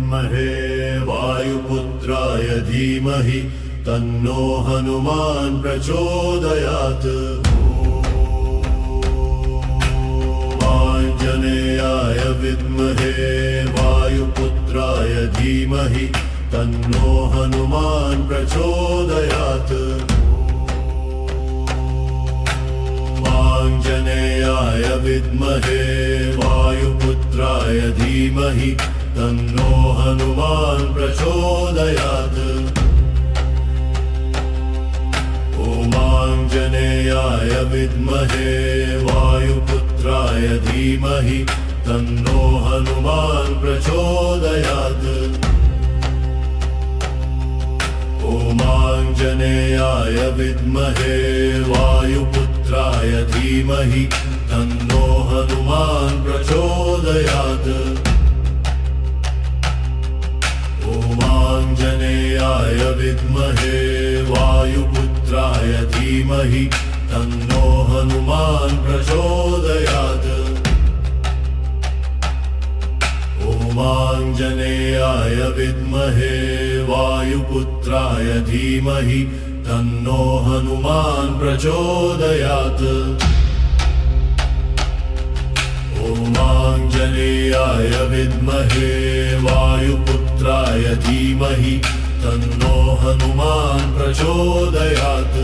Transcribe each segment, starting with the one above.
विद्महे वायुपुत्राय धीमहि तन्नो हनुमान् प्रचोदयात्। आञ्जनेयाय विद्महे वायुपुत्राय धीमहि तन्नो हनुमान् प्रचोदयात्। आञ्जनेयाय विद्महे वायुपुत्राय धीमहि तन्नो हनुमान् प्रचोदयात्। ॐ आञ्जनेयाय विद्महे वायुपुत्राय धीमहि तन्नो हनुमान् प्रचोदयात्। ॐ आञ्जनेयाय विद्महे वायुपुत्राय धीमहि तन्नो हनुमान् प्रचोदयात्। ॐ आञ्जनेयाय विद्महे वायुपुत्राय धीमहि तन्नो हनुमान् प्रचोदयात्। ॐ आञ्जनेयाय विद्महे वायुपुत्राय धीमहि तन्नो हनुमान् प्रचोदयात्। ॐ आञ्जनेयाय विद्महे वायुपुत्राय धीमहि तन्नो हनुमान् प्रचोदयात्।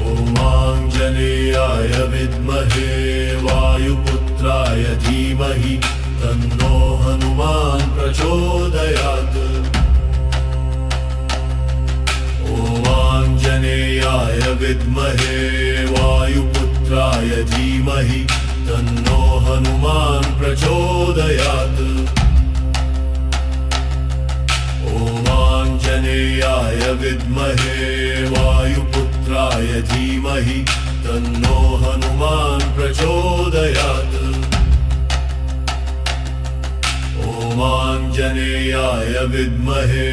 ॐ आञ्जनेयाय विद्महे वायुपुत्राय धीमहि तन्नो हनुमान् प्रचोदयात्। ॐ आञ्जनेयाय विद्महे वायुपुत्राय धीमहि तन्नो हनुमान् प्रचोदयात्। ॐ आञ्जनेयाय विद्महे वायुपुत्राय धीमहि तन्नो हनुमान् प्रचोदयात्। ॐ आञ्जनेयाय विद्महे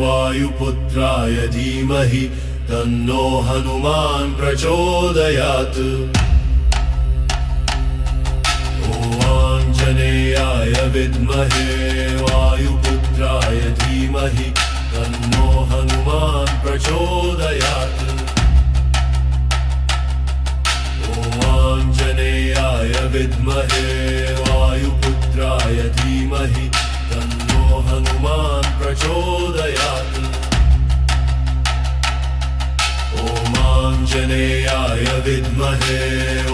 वायुपुत्राय धीमहि तन्नो हनुमान् प्रचोदयात्। ॐ आञ्जनेयाय विद्महे वायुपुत्राय धीमहि तन्नो हनुमान् प्रचोदयात्। ॐ आञ्जनेयाय विद्महे वायुपुत्राय धीमहि तन्नो हनुमान् प्रचोदयात्। ॐ आञ्जनेयाय विद्महे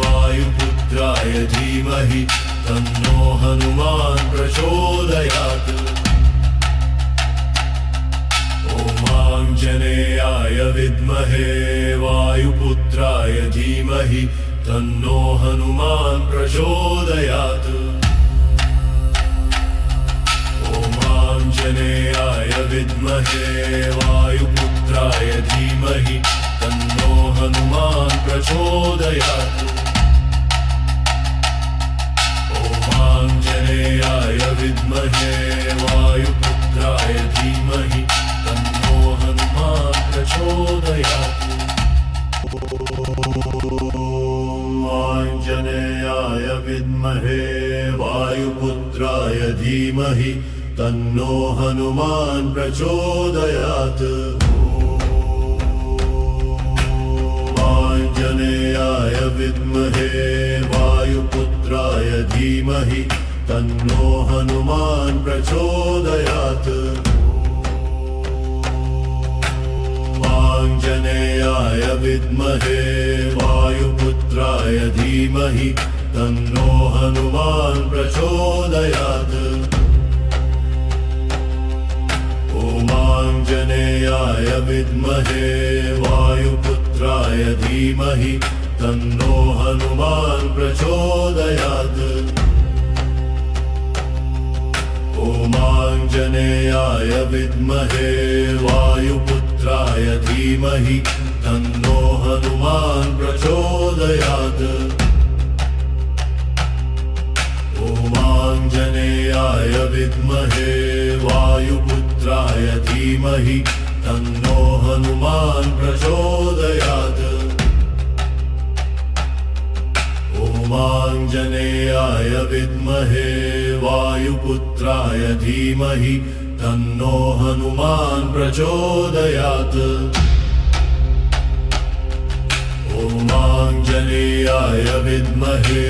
वायुपुत्राय धीमहि तन्नो हनुमान् प्रचोदयात्। ॐ आञ्जनेयाय विद्महे वायुपुत्राय धीमहि तन्नो हनुमान् प्रचोदयात्। ॐ आञ्जनेयाय विद्महे वायुपुत्राय धीमहि तन्नो हनुमान् प्रचोदयात्। ॐ आञ्जनेयाय विद्महे वायुपुत्राय धीमहि तन्नो हनुमान् प्रचोदयात्। आञ्जनेयाय विद्महे वायुपुत्राय धीमहि तन्नो हनुमान् प्रचोदयात्। आञ्जनेयाय विद्महे वायुपुत्राय धीमहि तन्नो हनुमान् प्रचोदयात्। आञ्जनेयाय विद्महे वायुपुत्राय धीमहि तन्नो हनुमान् प्रचोदयात्। ॐ आञ्जनेयाय विद्महे वायुपुत्राय धीमहि तन्नो हनुमान् प्रचोदयात्। ॐ आञ्जनेयाय विद्महे वायुपुत्राय धीमहि तन्नो हनुमान् प्रचोदयात्। ॐ आञ्जनेयाय विद्महे वायुपुत्राय धीमहि तन्नो हनुमान् प्रचोदयात्। ॐ आञ्जनेयाय विद्महे वायुपुत्राय धीमहि तन्नो हनुमान् प्रचोदयात्। ॐ आञ्जनेयाय विद्महे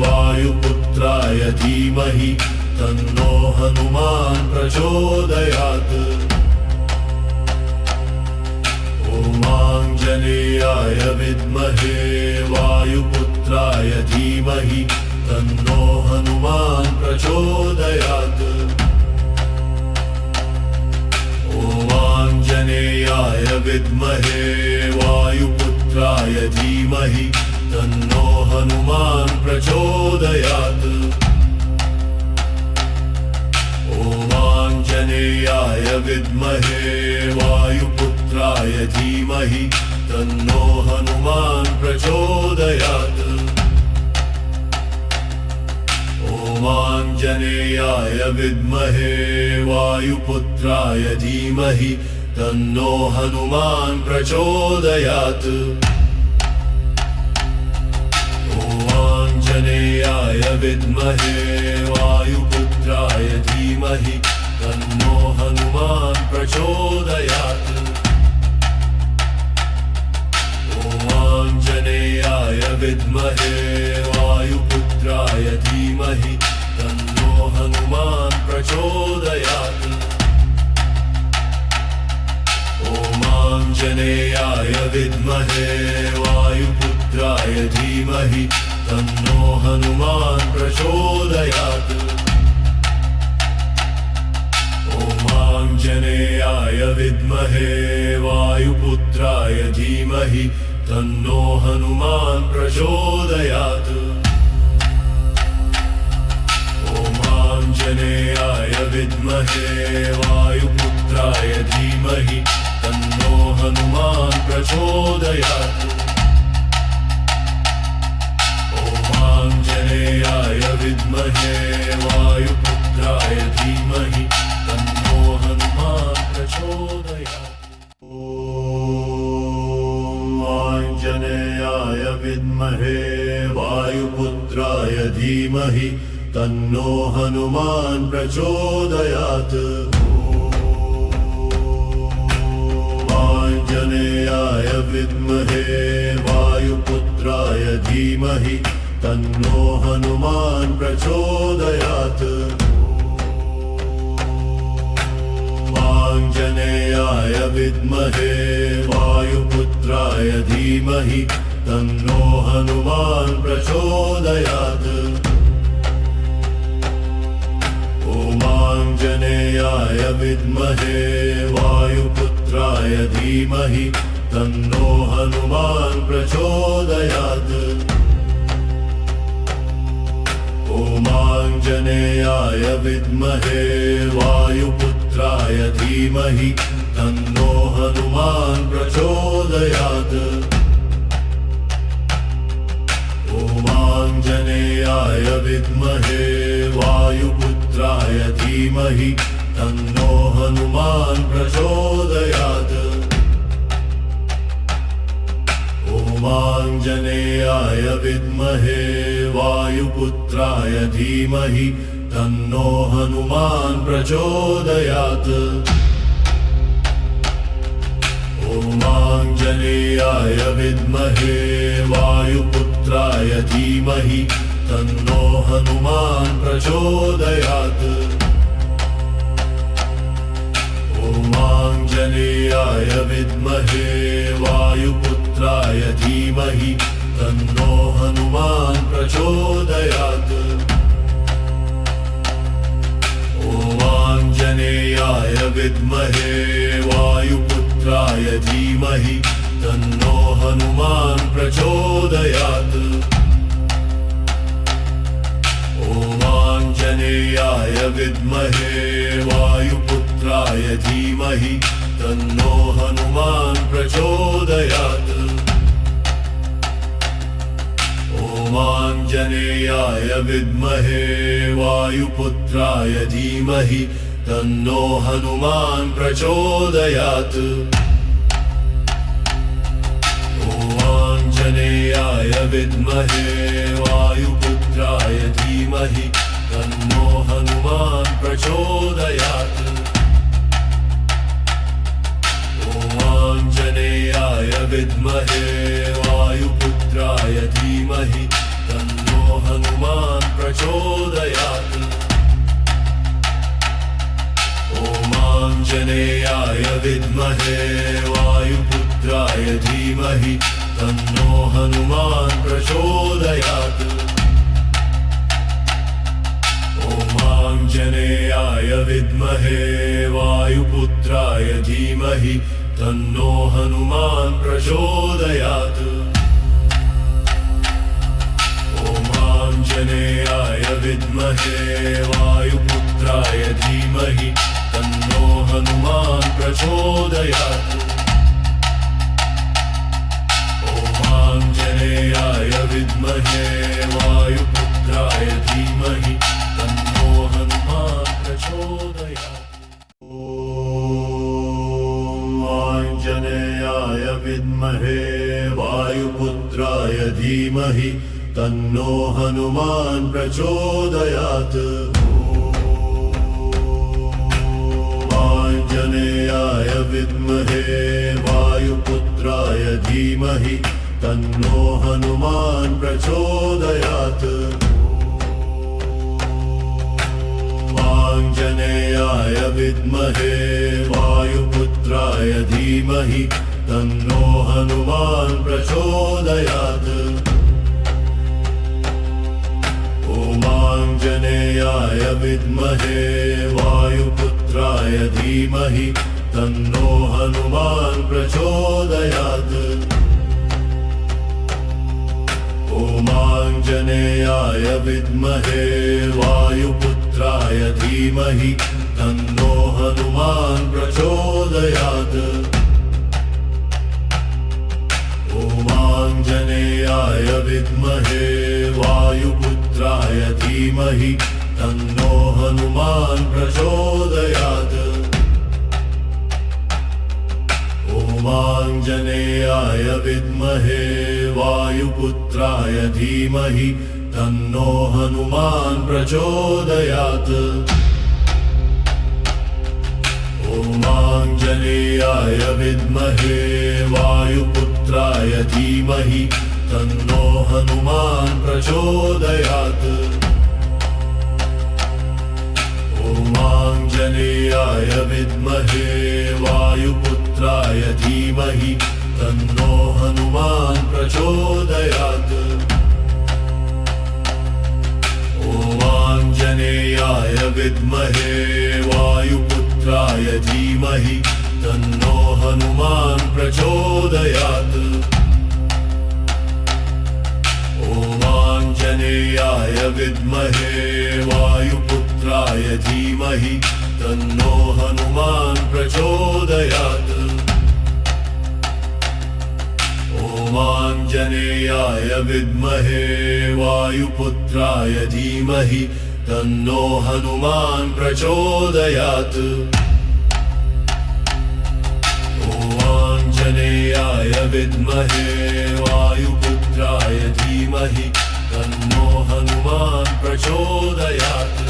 वायुपुत्राय धीमहि तन्नो हनुमान् प्रचोदयात्। ॐ आञ्जनेयाय विद्महे वायुपुत्राय धीमहि तन्नो हनुमान् प्रचोदयात्। ॐ आञ्जनेयाय विद्महे वायुपुत्राय धीमहि तन्नो हनुमान् प्रचोदयात्। ॐ आञ्जनेयाय विद्महे वायुपुत्राय धीमहि तन्नो हनुमान् प्रचोदयात्। ॐ आञ्जनेयाय विद्महे वायुपुत्राय धीमहि तन्नो हनुमान् प्रचोदयात्। ॐ आञ्जनेयाय विद्महे वायुपुत्राय धीमहि तन्नो हनुमान् प्रचोदयात्। ॐ आञ्जनेयाय विद्महे वायुपुत्राय धीमहि तन्नो हनुमान् प्रचोदयात्। ॐ आञ्जनेयाय विद्महे वायुपुत्राय धीमहि तन्नो हनुमान् प्रचोदयात्। ॐ आञ्जनेयाय विद्महे वायुपुत्राय धीमहि तन्नो हनुमान् प्रचोदयात्। ॐ आञ्जनेयाय विद्महे वायुपुत्राय धीमहि तन्नो हनुमान् प्रचोदयात्। ॐ आञ्जनेयाय विद्महे वायुपुत्राय धीमहि तन्नो हनुमान् प्रचोदयात्। ॐ आञ्जनेयाय विद्महे वायुपुत्राय धीमहि तन्नो हनुमान् प्रचोदयात्। आञ्जनेयाय विद्महे वायुपुत्राय धीमहि तन्नो हनुमान् प्रचोदयात्। आञ्जनेयाय विद्महे वायुपुत्राय धीमहि तन्नो हनुमान् प्रचोदयात्। ॐ आञ्जनेयाय विद्महे वायुपुत्राय धीमहि तन्नो हनुमान् प्रचोदयात्। ॐ आञ्जनेयाय विद्महे वायुपुत्राय धीमहि तन्नो हनुमान् प्रचोदयात्। ॐ आञ्जनेयाय विद्महे वायुपुत्राय धीमहि तन्नो हनुमान् प्रचोदयात्। ॐ आञ्जनेयाय विद्महे वायुपुत्राय धीमहि तन्नो हनुमान् प्रचोदयात्। ॐ आञ्जनेयाय विद्महे वायुपुत्राय धीमहि तन्नो हनुमान् प्रचोदयात्। ॐ आञ्जनेयाय विद्महे वायुपुत्राय धीमहि तन्नो हनुमान् प्रचोदयात्। ॐ आञ्जनेयाय विद्महे वायुपुत्राय धीमहि तन्नो हनुमान् प्रचोदयात्। ॐ आञ्जनेयाय विद्महे वायुपुत्राय धीमहि तन्नो हनुमान् प्रचोदयात्। ॐ आञ्जनेयाय विद्महे वायुपुत्राय धीमहि तन्नो हनुमान् प्रचोदयात्। ॐ आञ्जनेयाय विद्महे वायुपुत्राय धीमहि तन्नो हनुमान् प्रचोदयात्। ॐ आञ्जनेयाय विद्महे वायुपुत्राय धीमहि तन्नो हनुमान् प्रचोदयात्। ॐ आञ्जनेयाय विद्महे वायुपुत्राय धीमहि तन्नो हनुमान् प्रचोदयात्। ॐ आञ्जनेयाय विद्महे वायुपुत्राय धीमहि तन्नो हनुमान् प्रचोदयात्। ॐ आञ्जनेयाय विद्महे वायुपुत्राय धीमहि तन्नो हनुमान् प्रचोदयात्। ॐ आञ्जनेयाय विद्महे वायुपुत्राय धीमहि तन्नो हनुमान् प्रचोदयात्। ॐ आञ्जनेयाय विद्महे वायुपुत्राय धीमहि तन्नो हनुमान् प्रचोदयात्। आञ्जनेयाय विद्महे वायुपुत्राय धीमहि तन्नो हनुमान् प्रचोदयात्। आञ्जनेयाय विद्महे वायुपुत्राय धीमहि तन्नो हनुमान् प्रचोदयात्। ॐ आञ्जनेयाय विद्महे वायुपुत्राय धीमहि तन्नो हनुमान् प्रचोदयात्। ॐ आञ्जनेयाय विद्महे वायुपुत्राय धीमहि तन्नो हनुमान् प्रचोदयात्। ॐ आञ्जनेयाय विद्महे वायुपुत्राय धीमहि तन्नो हनुमान् प्रचोदयात्। ॐ आञ्जनेयाय विद्महे वायुपुत्राय धीमहि तन्नो हनुमान् प्रचोदयात्। ॐ आञ्जनेयाय विद्महे वायुपुत्राय धीमहि तन्नो हनुमान् प्रचोदयात्। ॐ आञ्जनेयाय विद्महे वायुपुत्राय धीमहि तन्नो हनुमान् प्रचोदयात्। ॐ आञ्जनेयाय विद्महे वायुपुत्राय धीमहि तन्नो हनुमान् प्रचोदयात्। ॐ आञ्जनेयाय विद्महे वायुपुत्राय धीमहि तन्नो हनुमान् प्रचोदयात्। ॐ आञ्जनेयाय विद्महे वायुपुत्राय धीमहि तन्नो हनुमान् प्रचोदयात्। ॐ आञ्जनेयाय विद्महे वायुपुत्राय धीमहि तन्नो हनुमान् प्रचोदयात्।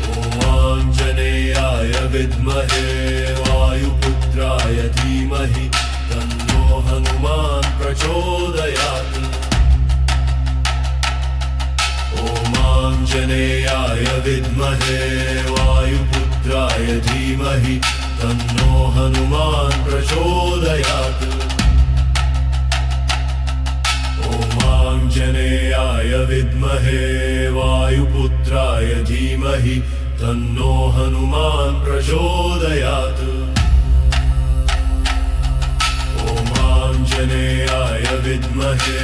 ॐ आञ्जनेयाय विद्महे वायुपुत्राय धीमहि तन्नो हनुमान् प्रचोदयात्। ॐ आञ्जनेयाय विद्महे वायुपुत्राय धीमहि तन्नो हनुमान् प्रचोदयात्। ॐ आञ्जनेयाय विद्महे वायुपुत्राय धीमहि तन्नो हनुमान् प्रचोदयात्। ॐ आञ्जनेयाय विद्महे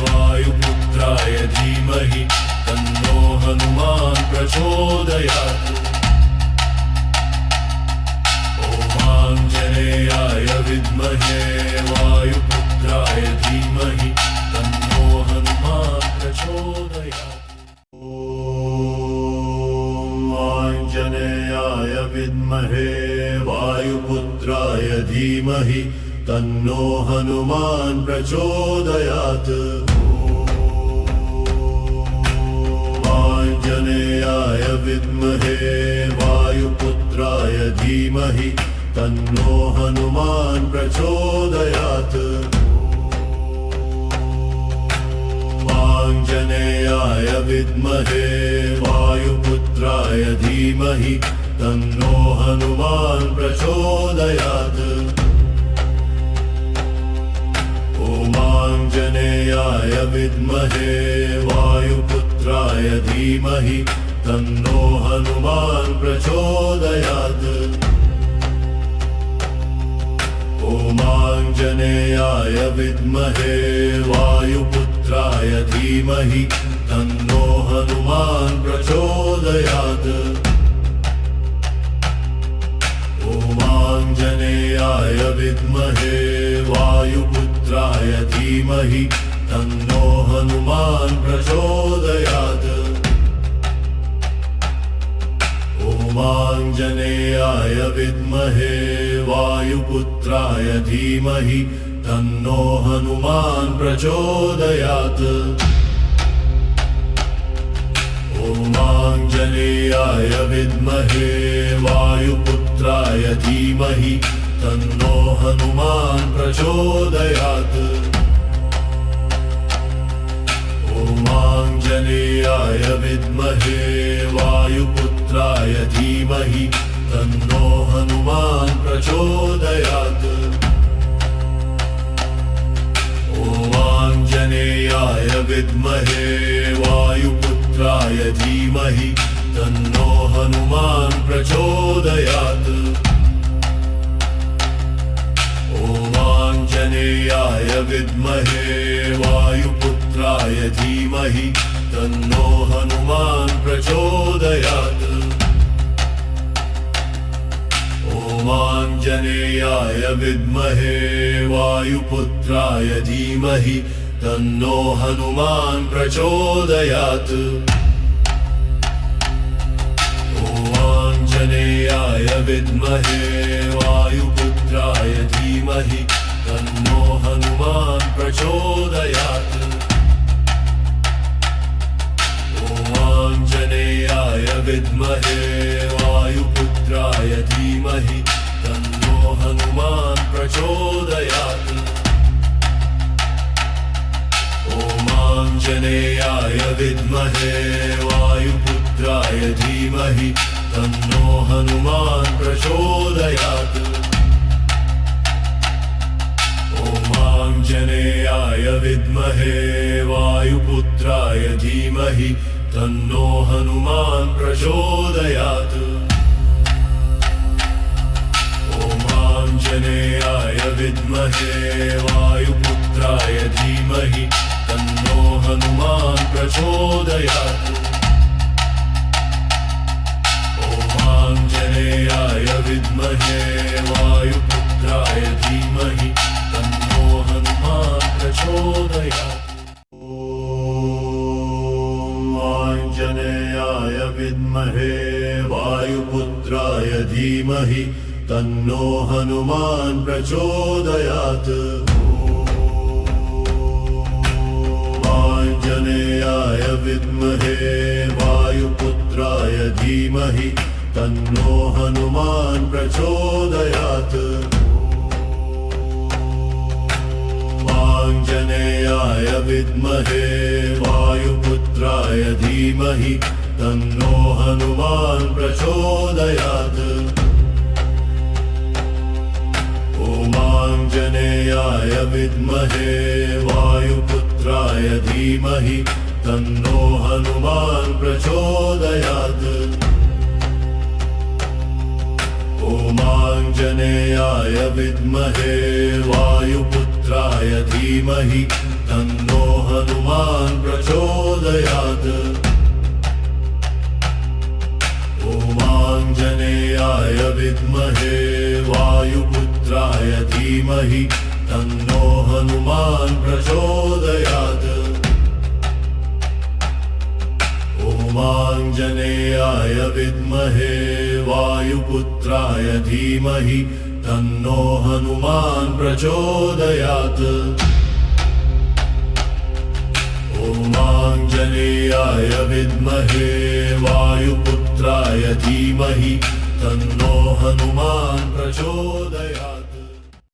वायुपुत्राय धीमहि तन्नो हनुमान् प्रचोदयात्। ॐ आञ्जनेयाय विद्महे वायुपुत्राय धीमहि तन्नो हनुमान् प्रचोदयात्। ॐ आञ्जनेयाय विद्महे वायुपुत्राय धीमहि तन्नो हनुमान् प्रचोदयात्। ॐ आञ्जनेयाय विद्महे वायुपुत्राय धीमहि तन्नो हनुमान् प्रचोदयात्। आञ्जनेयाय विद्महे वायुपुत्राय धीमहि तन्नो हनुमान् प्रचोदयात्। आञ्जनेयाय विद्महे वायुपुत्राय धीमहि तन्नो हनुमान् प्रचोदयात्। आञ्जनेयाय विद्महे वायुपुत्राय धीमहि तन्नो हनुमान् प्रचोदयात्। आञ्जनेयाय विद्महे वायुपुत्राय धीमहि तन्नो हनुमान् प्रचोदयात्। आञ्जनेयाय विद्महे वायुपुत्राय धीमहि तन्नो हनुमान् प्रचोदयात्। आञ्जनेयाय विद्महे वायुपुत्राय धीमहि तन्नो हनुमान् प्रचोदयात्। आञ्जनेयाय विद्महे वायुपुत्राय धीमहि तन्नो हनुमान् प्रचोदयात्। आञ्जनेयाय विद्महे वायुपुत्राय धीमहि तन्नो हनुमान् प्रचोदयात्। आञ्जनेयाय विद्महे वायुपुत्राय धीमहि तन्नो हनुमान् प्रचोदयात्। आञ्जनेयाय विद्महे वायुपुत्राय धीमहि तन्नो हनुमान् प्रचोदयात्। आञ्जनेयाय विद्महे वायुपुत्राय धीमहि तन्नो हनुमान् प्रचोदयात्। आञ्जनेयाय विद्महे वायुपुत्राय धीमहि तन्नो हनुमान् प्रचोदयात्। आञ्जनेयाय विद्महे वायुपुत्राय धीमहि तन्नो हनुमान् प्रचोदयात्। आञ्जनेयाय विद्महे वायुपुत्राय धीमहि तन्नो हनुमान् प्रचोदयात्। आञ्जनेयाय विद्महे वायुपुत्राय धीमहि तन्नो हनुमान् प्रचोदयात्। आञ्जनेयाय विद्महे वायुपुत्राय धीमहि तन्नो हनुमान् प्रचोदयात्। आञ्जनेयाय विद्महे वायुपुत्राय धीमहि तन्नो हनुमान् प्रचोदयात्। आञ्जनेयाय विद्महे वायुपुत्राय धीमहि तन्नो हनुमान् प्रचोदयात्। आञ्जनेयाय विद्महे वायुपुत्राय धीमहि तन्नो हनुमान् प्रचोदयात्। आञ्जनेयाय विद्महे वायुपुत्राय धीमहि तन्नो हनुमान् प्रचोदयात्। आञ्जनेयाय विद्महे वायुपुत्राय धीमहि तन्नो हनुमान् प्रचोदयात्। आञ्जनेयाय विद्महे वायुपुत्राय धीमहि तन्नो हनुमान् प्रचोदयात्। आञ्जनेयाय विद्महे वायुपुत्राय धीमहि तन्नो हनुमान् प्रचोदयात्। आञ्जनेयाय विद्महे धीमहि तन्नो हनुमान् प्रचोदयात्।